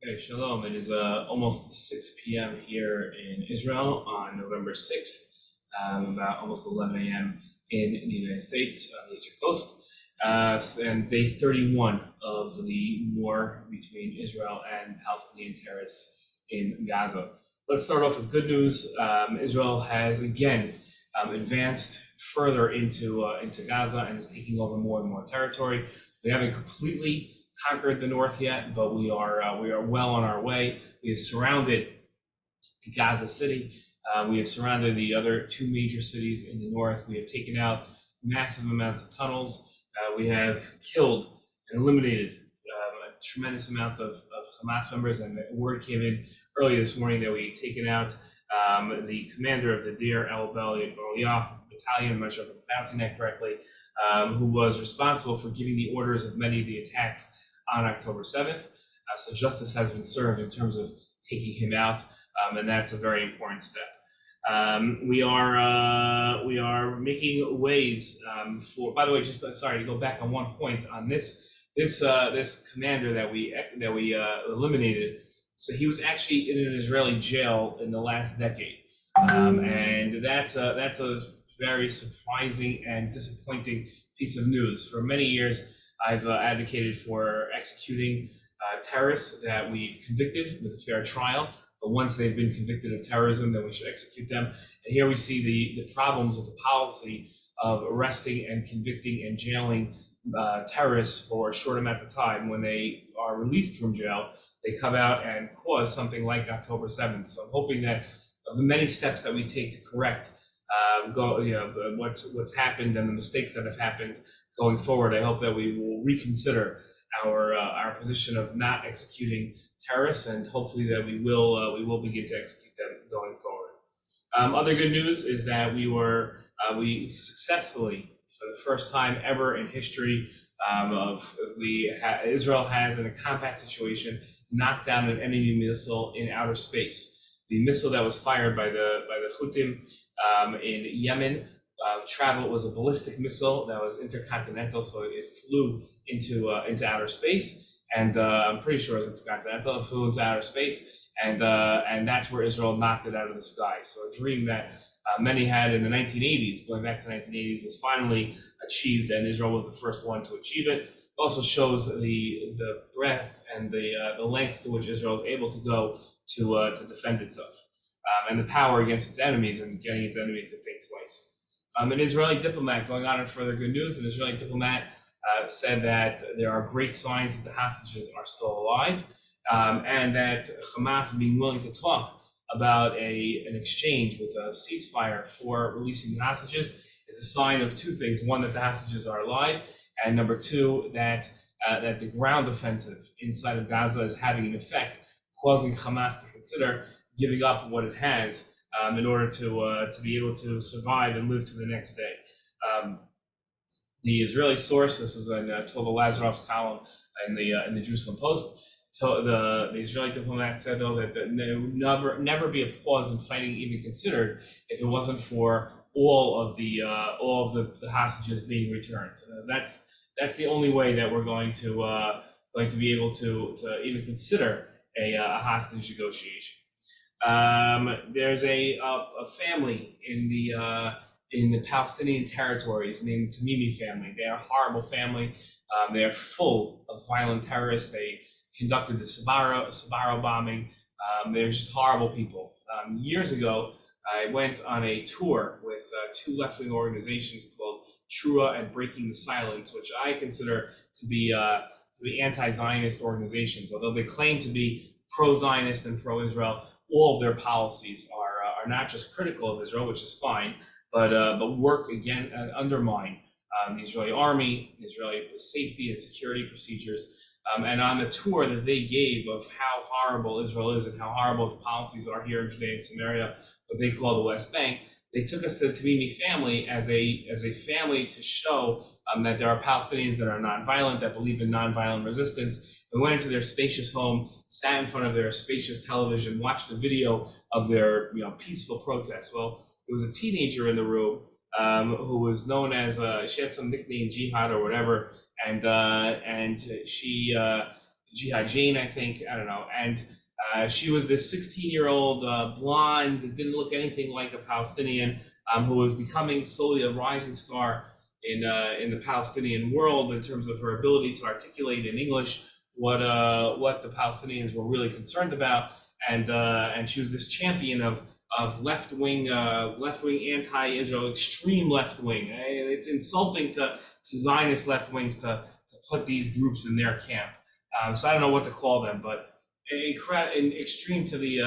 Hey, shalom. It is almost 6 p.m. here in Israel on November 6th, about almost 11 a.m. in the United States on the Eastern Coast, and day 31 of the war between Israel and Palestinian terrorists in Gaza. Let's start off with good news. Israel has again advanced further into Gaza and is taking over more and more territory. We haven't completely conquered the north yet, but we are well on our way. We have surrounded Gaza City. We have surrounded the other two major cities in the north. We have taken out massive amounts of tunnels. We have killed and eliminated a tremendous amount of Hamas members, and the word came in early this morning that we had taken out the commander of the Deir el-Balayah battalion, I'm not sure if I'm pronouncing that correctly, who was responsible for giving the orders of many of the attacks on October 7th. So justice has been served in terms of taking him out, and that's a very important step. We are making ways for. By the way, just sorry to go back on one point on this commander that we eliminated. So he was actually in an Israeli jail in the last decade, and that's a very surprising and disappointing piece of news. For many years, I've advocated for executing terrorists that we've convicted with a fair trial. But once they've been convicted of terrorism, then we should execute them. And here we see the problems with the policy of arresting and convicting and jailing terrorists for a short amount of time. When they are released from jail, they come out and cause something like October 7th. So I'm hoping that of the many steps that we take to correct what's happened and the mistakes that have happened going forward, I hope that we will reconsider our position of not executing terrorists, and hopefully that we will begin to execute them going forward. Other good news is that we successfully, for the first time ever in history, Israel has, in a combat situation, knocked down an enemy missile in outer space. The missile that was fired by the Houthim in Yemen was a ballistic missile that was intercontinental, so it flew into outer space, and I'm pretty sure it was intercontinental. It flew into outer space, and that's where Israel knocked it out of the sky. So a dream that many had in the 1980s, going back to the 1980s, was finally achieved, and Israel was the first one to achieve it. It also shows the breadth and the lengths to which Israel is able to go to defend itself, and the power against its enemies, and getting its enemies to think twice. An Israeli diplomat, going on in further good news, an Israeli diplomat said that there are great signs that the hostages are still alive, and that Hamas being willing to talk about an exchange with a ceasefire for releasing the hostages is a sign of two things. One, that the hostages are alive, and number two, that the ground offensive inside of Gaza is having an effect, causing Hamas to consider giving up what it has in order to be able to survive and live to the next day. The Israeli source, this was in Tova Lazarov's column in the Jerusalem Post. The Israeli diplomat said, though, that there would never be a pause in fighting even considered if it wasn't for all of the hostages being returned. That's the only way that we're going to be able to even consider a hostage negotiation. There's a family in the Palestinian territories named Tamimi family. They are a horrible family. They are full of violent terrorists. They conducted the Sbarro bombing. They're just horrible people. Years ago, I went on a tour with two left-wing organizations called Trua and Breaking the Silence, which I consider to be anti-Zionist organizations. Although they claim to be pro-Zionist and pro-Israel, all of their policies are not just critical of Israel, which is fine, but work again and undermine the Israeli army, Israeli safety and security procedures. And on the tour that they gave of how horrible Israel is and how horrible its policies are here in Judea and Samaria, what they call the West Bank, they took us to the Tamimi family as a family to show that there are Palestinians that are nonviolent, that believe in nonviolent resistance. We went into their spacious home, sat in front of their spacious television, watched a video of their peaceful protest. Well, there was a teenager in the room who was known as she had some nickname, Jihad or whatever, and she Jihad Jane, I think, I don't know, and she was this 16-year-old blonde that didn't look anything like a Palestinian, who was becoming slowly a rising star in the Palestinian world in terms of her ability to articulate in English what the Palestinians were really concerned about, and she was this champion of left wing anti-Israel, extreme left wing. It's insulting to Zionist left wings to put these groups in their camp. So I don't know what to call them, but extreme to the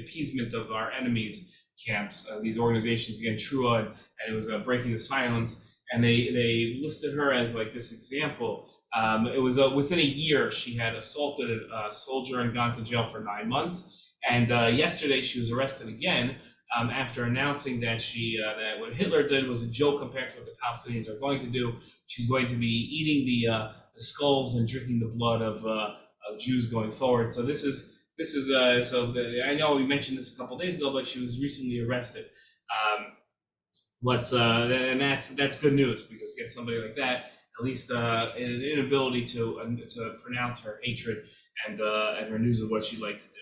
appeasement of our enemies' camps. These organizations, again, Trua, and it was breaking the silence, and they listed her as like this example. It was within a year she had assaulted a soldier and gone to jail for 9 months. And yesterday she was arrested again after announcing that that what Hitler did was a joke compared to what the Palestinians are going to do. She's going to be eating the skulls and drinking the blood of Jews going forward. So I know we mentioned this a couple days ago, but she was recently arrested. And that's good news, because get somebody like that, at least an inability to pronounce her hatred and her news of what she'd like to do.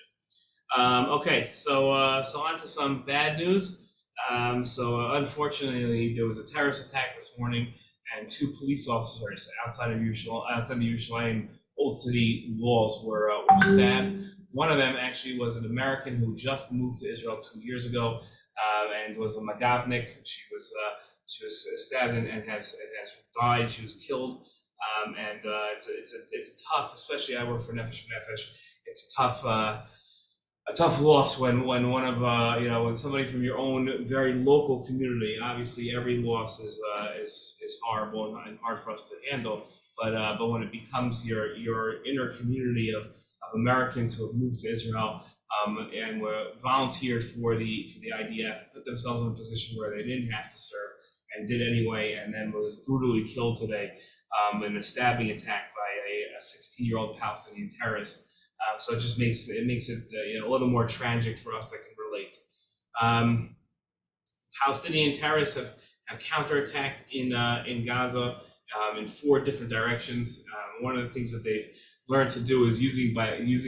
Okay, so on to some bad news. Unfortunately, there was a terrorist attack this morning, and 2 police officers outside the Yerushalayim Old City walls were stabbed. One of them actually was an American who just moved to Israel 2 years ago, and was a Magavnik. She was stabbed and has died. She was killed, and it's a tough, especially I work for Nefesh B'Nefesh. It's a tough loss when one of when somebody from your own very local community. Obviously, every loss is horrible and hard for us to handle. But when it becomes your inner community of Americans who have moved to Israel and were volunteered for the IDF, put themselves in a position where they didn't have to serve and did anyway, and then was brutally killed today in a stabbing attack by a 16-year-old Palestinian terrorist. So it just makes it a little more tragic for us that can relate. Palestinian terrorists have counterattacked in Gaza in 4 different directions. One of the things that they've learned to do is using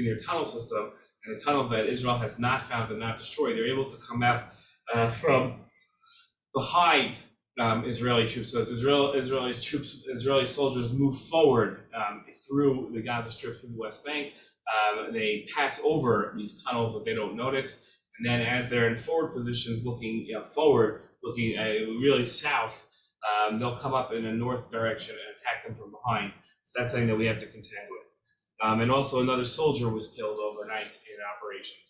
their tunnel system, and the tunnels that Israel has not found and not destroyed, they're able to come out from behind Israeli troops. So as Israeli soldiers move forward through the Gaza Strip, through the West Bank, they pass over these tunnels that they don't notice, and then as they're in forward positions, looking forward, looking really south, they'll come up in a north direction and attack them from behind. So that's something that we have to contend with. And also, another soldier was killed overnight in operations.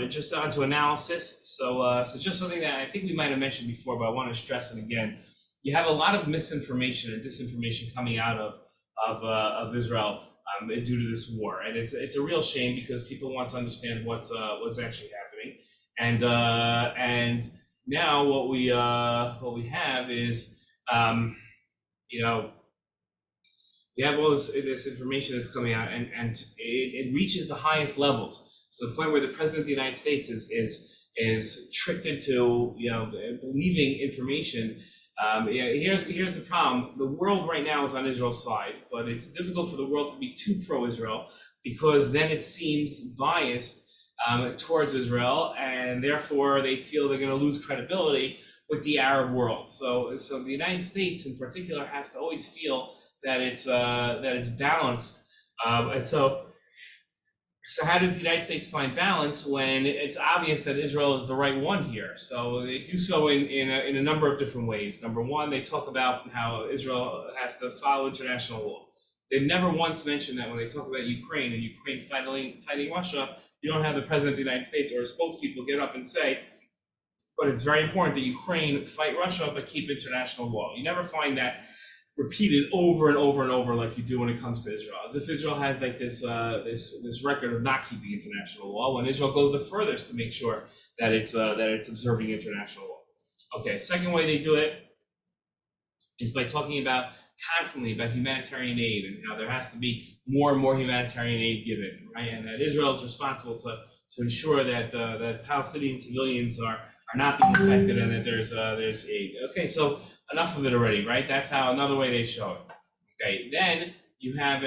Just on to analysis. So just something that I think we might have mentioned before, but I want to stress it again. You have a lot of misinformation and disinformation coming out of Israel due to this war, and it's a real shame, because people want to understand what's actually happening, and now what we have is we have all this information that's coming out, and it reaches the highest levels, to the point where the president of the United States is tricked into believing information. Here's the problem. The world right now is on Israel's side, but it's difficult for the world to be too pro-Israel, because then it seems biased towards Israel, and therefore they feel they're going to lose credibility with the Arab world. So the United States in particular has to always feel that it's balanced, and so how does the United States find balance when it's obvious that Israel is the right one here? So they do so in a number of different ways. Number one, they talk about how Israel has to follow international law. They've never once mentioned that when they talk about Ukraine and Ukraine fighting Russia, you don't have the president of the United States or his spokespeople get up and say, but it's very important that Ukraine fight Russia but keep international law. You never find that repeated over and over and over like you do when it comes to Israel, as if Israel has like this record of not keeping international law, when Israel goes the furthest to make sure that it's observing international law. Okay, second way they do it is by talking constantly about humanitarian aid, and how there has to be more and more humanitarian aid given, right? And that Israel is responsible to ensure that that Palestinian civilians are not being affected, and that there's aid. Okay, so enough of it already, right? That's another way they show it. Okay, then you have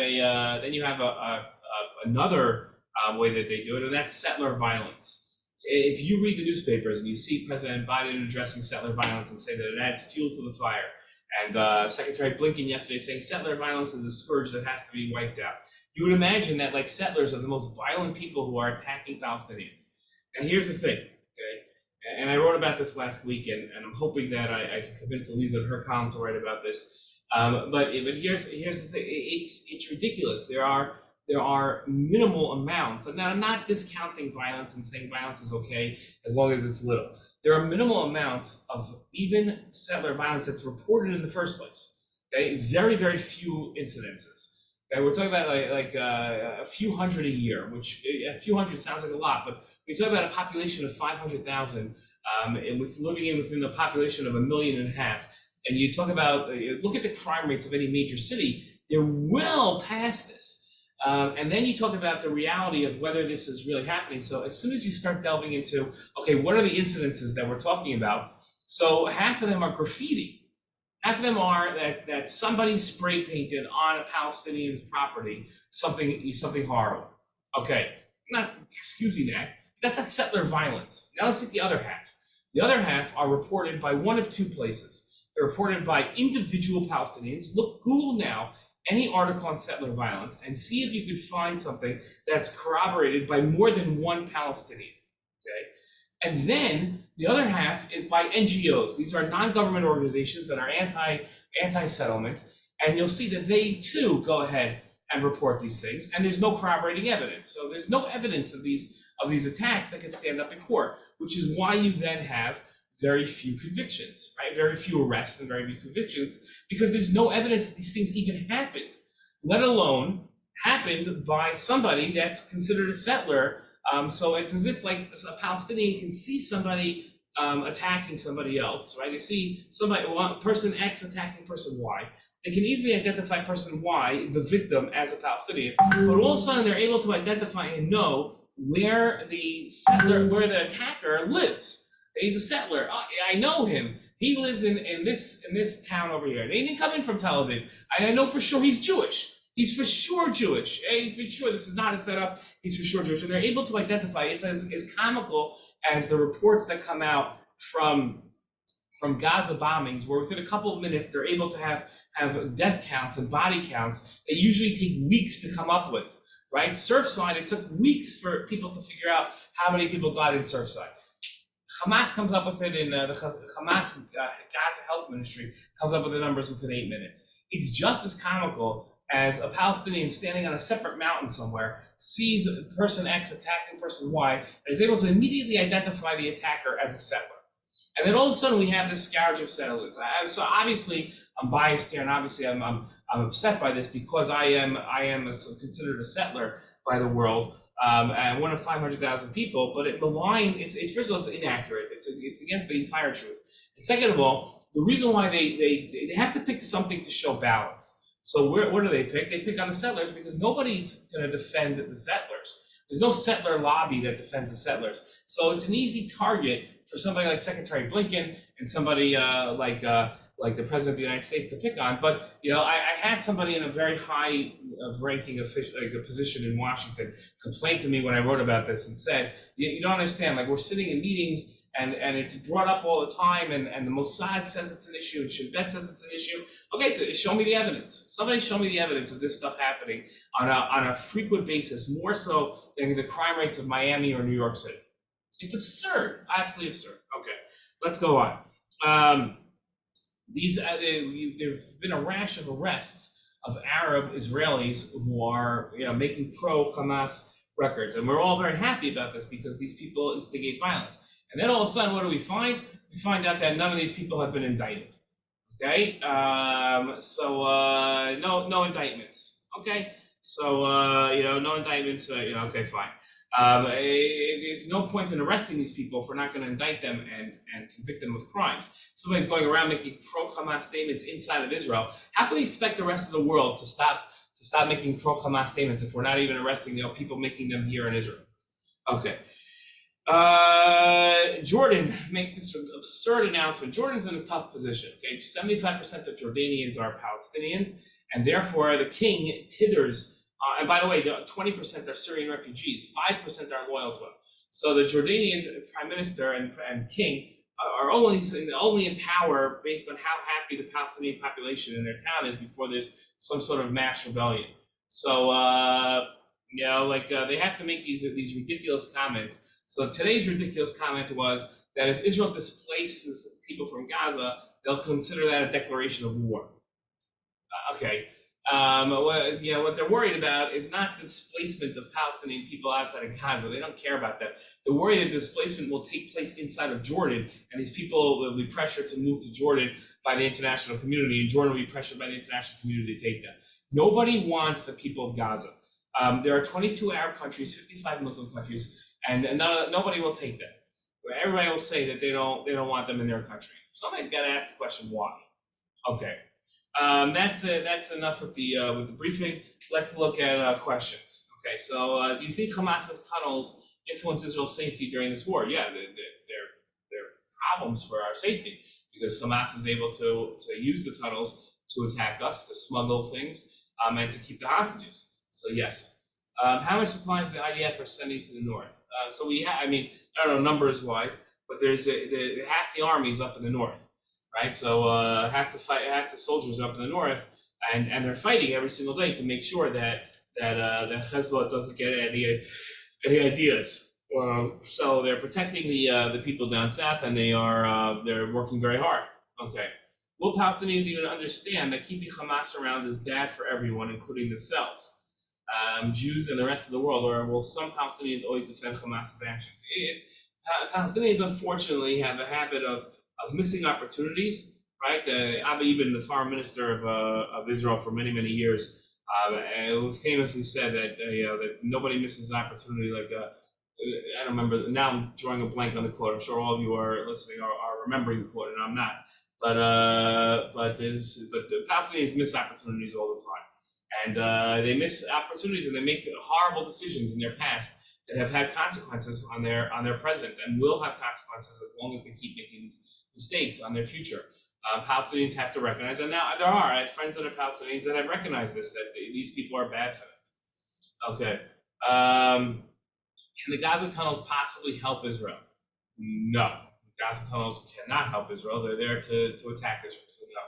another way that they do it, and that's settler violence. If you read the newspapers and you see President Biden addressing settler violence and say that it adds fuel to the fire, and Secretary Blinken yesterday saying settler violence is a scourge that has to be wiped out, you would imagine that like settlers are the most violent people who are attacking Palestinians. And here's the thing, okay? And I wrote about this last week, and I'm hoping that I can convince Eliza in her column to write about this. But here's the thing: it's ridiculous. There are minimal amounts. And now I'm not discounting violence and saying violence is okay as long as it's little. There are minimal amounts of even settler violence that's reported in the first place. Okay, very very few incidences. Okay, we're talking about like a few hundred a year, which a few hundred sounds like a lot, but we talk about a population of 500,000, and with living within the population of 1.5 million, and you talk about look at the crime rates of any major city, they're well past this. And then you talk about the reality of whether this is really happening. So as soon as you start delving into, okay, what are the incidences that we're talking about? So half of them are graffiti. Half of them are that somebody spray painted on a Palestinian's property something horrible. Okay, I'm not excusing that. That's not settler violence. Now let's take the other half. The other half are reported by one of two places. They're reported by individual Palestinians. Look, Google now any article on settler violence and see if you could find something that's corroborated by more than one Palestinian. Okay, and then the other half is by NGOs. These are non-government organizations that are anti-settlement, and you'll see that they too go ahead and report these things, and there's no corroborating evidence. So there's no evidence of these attacks that can stand up in court, which is why you then have very few convictions, right? Very few arrests and very few convictions, because there's no evidence that these things even happened, let alone happened by somebody that's considered a settler. So it's as if like a Palestinian can see somebody attacking somebody else, right? You see somebody, person X attacking person Y. They can easily identify person Y, the victim, as a Palestinian, but all of a sudden they're able to identify and know where the attacker lives. He's a settler. I know him. He lives in this town over here. They didn't come in from Tel Aviv. I know for sure he's Jewish. He's for sure Jewish. For sure, this is not a setup. He's for sure Jewish. And they're able to identify. It's as comical as the reports that come out from Gaza bombings, where within a couple of minutes they're able to have death counts and body counts that usually take weeks to come up with. Right? Surfside, it took weeks for people to figure out how many people died in Surfside. Hamas comes up with it in the Hamas Gaza Health Ministry comes up with the numbers within 8 minutes. It's just as comical as a Palestinian standing on a separate mountain somewhere, sees person X attacking person Y, and is able to immediately identify the attacker as a settler. And then all of a sudden we have this scourge of settlers. So obviously I'm biased here, and obviously I'm upset by this because I am considered a settler by the world. And one of 500,000 people, but it's first of all, it's inaccurate. It's against the entire truth. And second of all, the reason why they have to pick something to show balance. So what do they pick? They pick on the settlers because nobody's going to defend the settlers. There's no settler lobby that defends the settlers. So it's an easy target for somebody like Secretary Blinken and somebody like the President of the United States to pick on. But I had somebody in a very high ranking official, like a position in Washington, complain to me when I wrote about this and said, you don't understand, like we're sitting in meetings and it's brought up all the time, and the Mossad says it's an issue and Shin Bet says it's an issue. Okay, so show me the evidence. Somebody show me the evidence of this stuff happening on a frequent basis, more so than the crime rates of Miami or New York City. It's absurd, absolutely absurd. Okay, let's go on. There've been a rash of arrests of Arab Israelis who are making pro-Hamas records, and we're all very happy about this because these people instigate violence. And then all of a sudden, what do we find? We find out that none of these people have been indicted. Okay, no indictments. Okay, so no indictments. Okay, fine. There's no point in arresting these people if we're not going to indict them and convict them of crimes. Somebody's going around making pro-Hamas statements inside of Israel. How can we expect the rest of the world to stop making pro-Hamas statements if we're not even arresting people making them here in Israel? Okay. Jordan makes this absurd announcement. Jordan's in a tough position. Okay, 75% of Jordanians are Palestinians, and therefore the king tithers. And by the way, 20% are Syrian refugees, 5% are loyal to him. So the Jordanian prime minister and king are only in power based on how happy the Palestinian population in their town is before there's some sort of mass rebellion. So they have to make these ridiculous comments. So today's ridiculous comment was that if Israel displaces people from Gaza, they'll consider that a declaration of war. Okay. What they're worried about is not the displacement of Palestinian people outside of Gaza. They don't care about that. They're worried that displacement will take place inside of Jordan, and these people will be pressured to move to Jordan by the international community, and Jordan will be pressured by the international community to take them. Nobody wants the people of Gaza. There are 22 Arab countries, 55 Muslim countries, and nobody will take them. Everybody will say that they don't want them in their country. Somebody's got to ask the question why. Okay. That's enough with the briefing. Let's look at questions. Okay, so do you think Hamas's tunnels influence Israel's safety during this war? Yeah, they're problems for our safety because Hamas is able to use the tunnels to attack us, to smuggle things, and to keep the hostages. So yes. How much supplies the IDF are sending to the north? So we have, I don't know numbers wise, but there's half the army is up in the north. Right, so half the soldiers up in the north, and they're fighting every single day to make sure that Hezbollah doesn't get any ideas. So they're protecting the people down south, and they're working very hard. Okay, will Palestinians even understand that keeping Hamas around is bad for everyone, including themselves, Jews and the rest of the world, or will some Palestinians always defend Hamas's actions? Palestinians, unfortunately, have a habit of missing opportunities, right? Rabbi, the foreign minister of Israel for many years, famously said that that nobody misses an opportunity. I don't remember now. I'm drawing a blank on the quote. I'm sure all of you are listening are remembering the quote, and I'm not. But the Palestinians miss opportunities all the time, and they miss opportunities, and they make horrible decisions in their past that have had consequences on their present and will have consequences as long as they keep making these mistakes on their future. Palestinians have to recognize, and now I have friends that are Palestinians that have recognized this, that these people are bad for them. Okay. Can the Gaza tunnels possibly help Israel? No. The Gaza tunnels cannot help Israel. They're there to attack Israel, so no.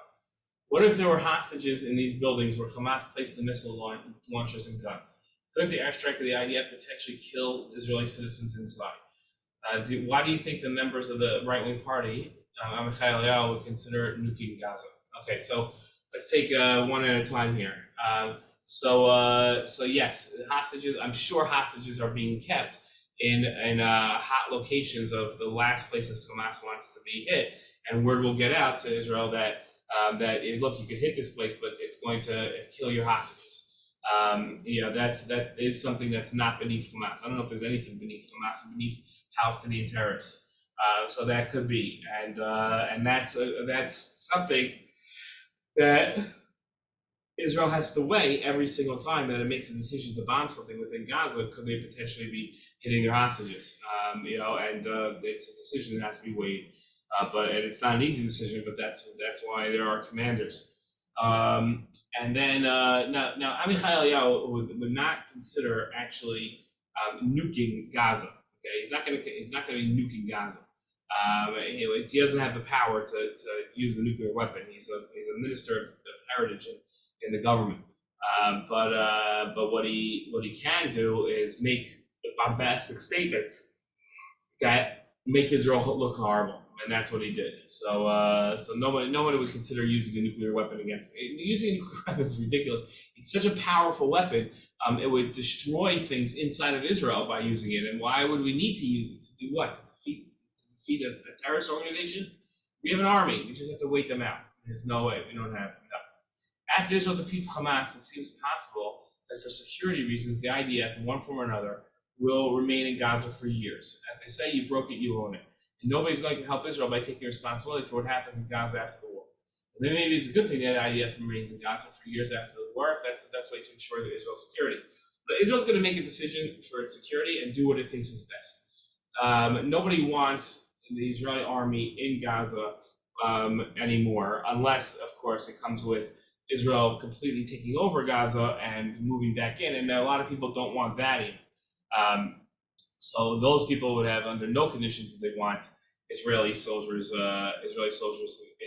What if there were hostages in these buildings where Hamas placed the missile launchers and guns? Could the airstrike of the IDF potentially kill Israeli citizens inside? Why do you think the members of the right-wing party, Amichai would consider nuking Gaza? Okay, so let's take one at a time here. So yes, hostages. I'm sure hostages are being kept in hot locations of the last places Hamas wants to be hit, and word will get out to Israel that look, you could hit this place, but it's going to kill your hostages. That is something that's not beneath Hamas. I don't know if there's anything beneath Hamas and beneath Palestinian terrorists. So that could be, and that's something that Israel has to weigh every single time that it makes a decision to bomb something within Gaza. Could they potentially be hitting their hostages? And it's a decision that has to be weighed. And it's not an easy decision, but that's why there are commanders. And then now Amichai Eliyahu would not consider actually nuking Gaza. Okay, he's not going to be nuking Gaza. He doesn't have the power to use a nuclear weapon. He's a minister of heritage in the government. But what he can do is make bombastic statements that make Israel look horrible. And that's what he did. So nobody would consider using a nuclear weapon against. Using a nuclear weapon is ridiculous. It's such a powerful weapon. It would destroy things inside of Israel by using it. And why would we need to use it? To do what? To defeat a terrorist organization? We have an army. We just have to wait them out. There's no way. We don't have no. After Israel defeats Hamas, it seems possible that for security reasons, the IDF, in one form or another, will remain in Gaza for years. As they say, you broke it, you own it. And nobody's going to help Israel by taking responsibility for what happens in Gaza after the war. And then maybe it's a good thing that the IDF remains in Gaza for years after the war, if that's the best way to ensure Israel's security. But Israel's going to make a decision for its security and do what it thinks is best. Nobody wants the Israeli army in Gaza anymore, unless, of course, it comes with Israel completely taking over Gaza and moving back in, and a lot of people don't want that either. So those people would have, under no conditions would they want Israeli soldiers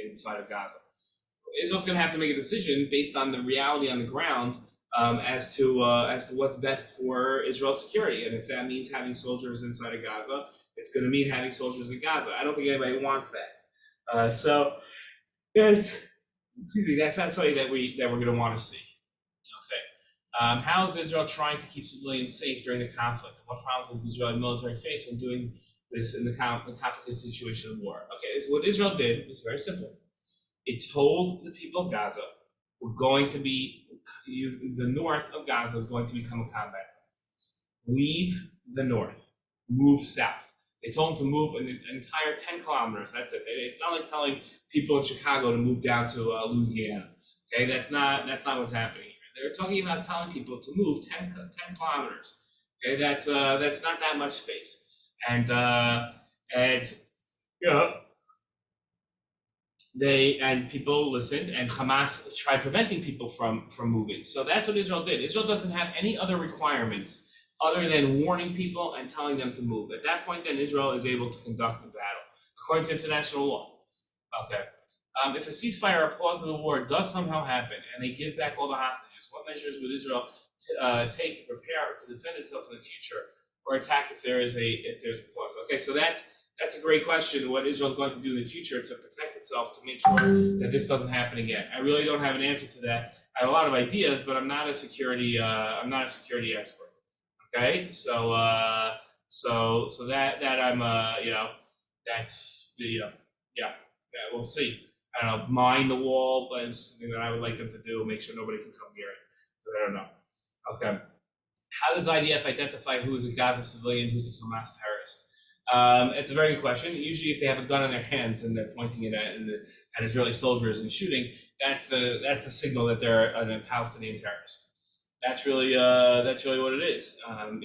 inside of Gaza. Israel's going to have to make a decision based on the reality on the ground, as to what's best for Israel's security, and if that means having soldiers inside of Gaza, it's going to mean having soldiers in Gaza. I don't think anybody wants that. So that's that's not something that we're going to want to see. Okay. How is Israel trying to keep civilians safe during the conflict? What problems does the Israeli military face when doing this in the complicated situation of war? Okay, so what Israel did was very simple. It told the people of Gaza, we're going to be, the north of Gaza is going to become a combat zone. Leave the north, move south. They told them to move an entire 10 kilometers. That's it. It's not like telling people in Chicago to move down to Louisiana. Okay, that's not what's happening here. They're talking about telling people to move 10 kilometers. Okay, that's not that much space. And people listened, and Hamas tried preventing people from moving. So that's what Israel did. Israel doesn't have any other requirements other than warning people and telling them to move. At that point, then Israel is able to conduct the battle according to international law. Okay. If a ceasefire or pause of the war does somehow happen and they give back all the hostages, what measures would Israel take to prepare to defend itself in the future or attack if there's a pause? Okay, so that's a great question. What Israel's going to do in the future to protect itself, to make sure that this doesn't happen again? I really don't have an answer to that. I have a lot of ideas, but I'm not a security expert. Okay, so that I'm that's the we'll see. I don't know, mine the wall, but it's something that I would like them to do. Make sure nobody can come near it. But I don't know. Okay. How does IDF identify who is a Gaza civilian, who's a Hamas terrorist? It's a very good question. Usually, if they have a gun in their hands and they're pointing it at Israeli soldiers and shooting, that's the signal that they're a Palestinian terrorist. That's really what it is. And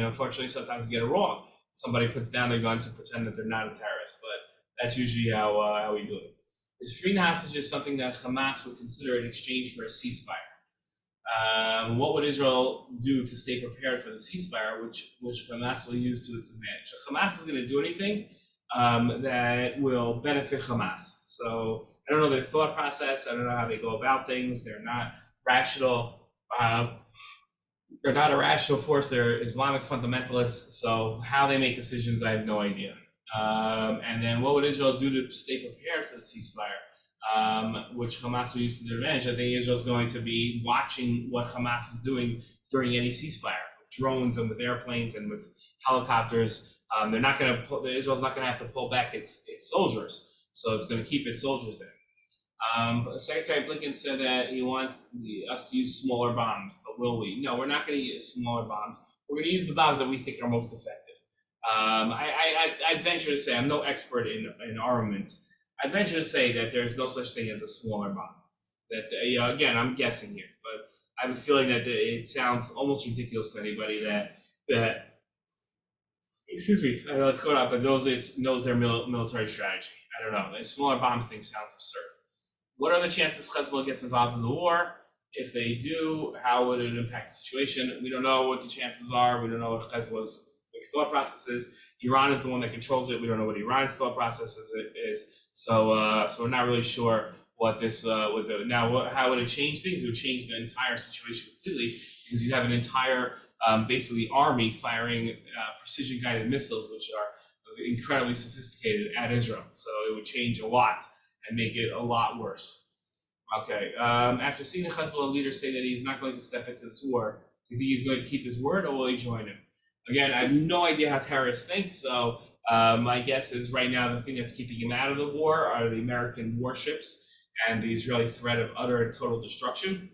unfortunately, sometimes you get it wrong. Somebody puts down their gun to pretend that they're not a terrorist, but that's usually how we do it. Is freeing the hostages something that Hamas would consider in exchange for a ceasefire? What would Israel do to stay prepared for the ceasefire, which Hamas will use to its advantage? So Hamas is going to do anything that will benefit Hamas. So I don't know their thought process. I don't know how they go about things. They're not rational. They're not a rational force. They're Islamic fundamentalists. So how they make decisions, I have no idea. And then what would Israel do to stay prepared for the ceasefire, which Hamas will use to their advantage? I think Israel's going to be watching what Hamas is doing during any ceasefire, with drones and with airplanes and with helicopters. They're not going to Israel's not going to have to pull back its soldiers, so it's going to keep its soldiers there. Secretary Blinken said that he wants us to use smaller bombs, but will we? No, we're not going to use smaller bombs. We're going to use the bombs that we think are most effective. I'd venture to say, I'm no expert in armaments. I'd venture to say that there's no such thing as a smaller bomb. That again, I'm guessing here, but I have a feeling that it sounds almost ridiculous to anybody that excuse me, I know it's going up, but knows their military strategy. I don't know. The smaller bombs thing sounds absurd. What are the chances Hezbollah gets involved in the war? If they do, how would it impact the situation? We don't know what the chances are. We don't know what Hezbollah's thought process is. Iran is the one that controls it. We don't know what Iran's thought process is. So we're not really sure what this how would it change things? It would change the entire situation completely, because you have an entire basically army firing precision guided missiles, which are incredibly sophisticated, at Israel. So it would change a lot and make it a lot worse. Okay. After seeing the Hezbollah leader say that he's not going to step into this war, do you think he's going to keep his word, or will he join him? Again, I have no idea how terrorists think, so my guess is right now the thing that's keeping him out of the war are the American warships and the Israeli threat of utter and total destruction.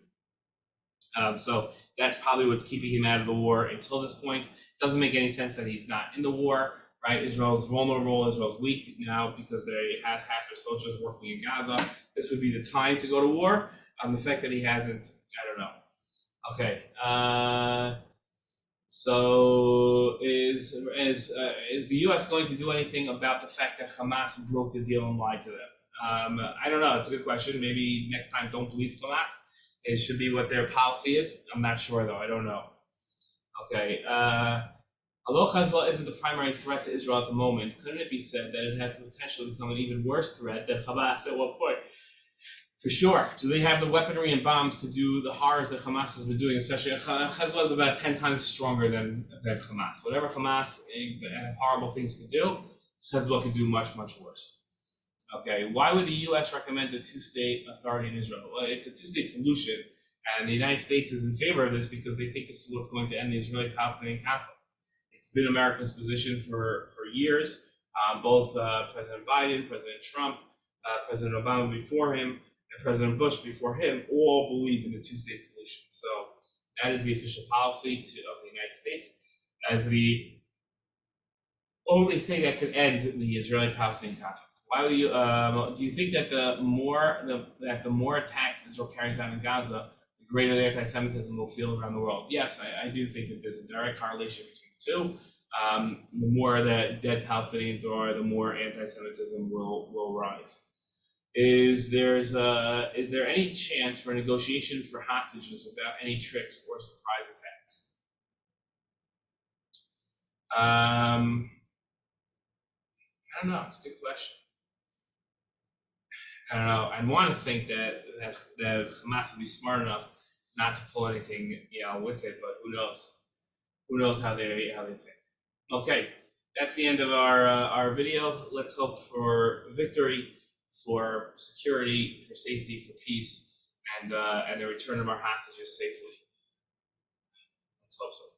So that's probably what's keeping him out of the war until this point. It doesn't make any sense that he's not in the war, right? Israel's vulnerable, Israel's weak now because they have half their soldiers working in Gaza. This would be the time to go to war. The fact that he hasn't, I don't know. Okay. So is the U.S. going to do anything about the fact that Hamas broke the deal and lied to them? I don't know. It's a good question. Maybe next time don't believe Hamas. It should be what their policy is. I'm not sure though. I don't know. Okay. Although Hezbollah isn't the primary threat to Israel at the moment, couldn't it be said that it has the potential to become an even worse threat than Hamas at one point? For sure. Do they have the weaponry and bombs to do the horrors that Hamas has been doing? Especially Hezbollah is about 10 times stronger than Hamas. Whatever Hamas horrible things can do, Hezbollah can do much, much worse. Okay, why would the U.S. recommend a two-state authority in Israel? Well, it's a two-state solution, and the United States is in favor of this because they think this is what's going to end the Israeli-Palestinian conflict. It's been America's position for years. Both President Biden, President Trump, President Obama before him, and President Bush before him all believed in the two-state solution. So that is the official policy of the United States as the only thing that could end the Israeli-Palestinian conflict. Why would you? Do you think that the more attacks Israel carries out in Gaza, the greater the anti-Semitism will feel around the world? Yes, I do think that there's a direct correlation between the two. The more that dead Palestinians there are, the more anti-Semitism will rise. Is there any chance for negotiation for hostages without any tricks or surprise attacks? I don't know. It's a good question. I don't know. I want to think that Hamas would be smart enough not to pull anything, with it, but who knows? Who knows how they think? Okay, that's the end of our video. Let's hope for victory, for security, for safety, for peace, and the return of our hostages safely. Let's hope so.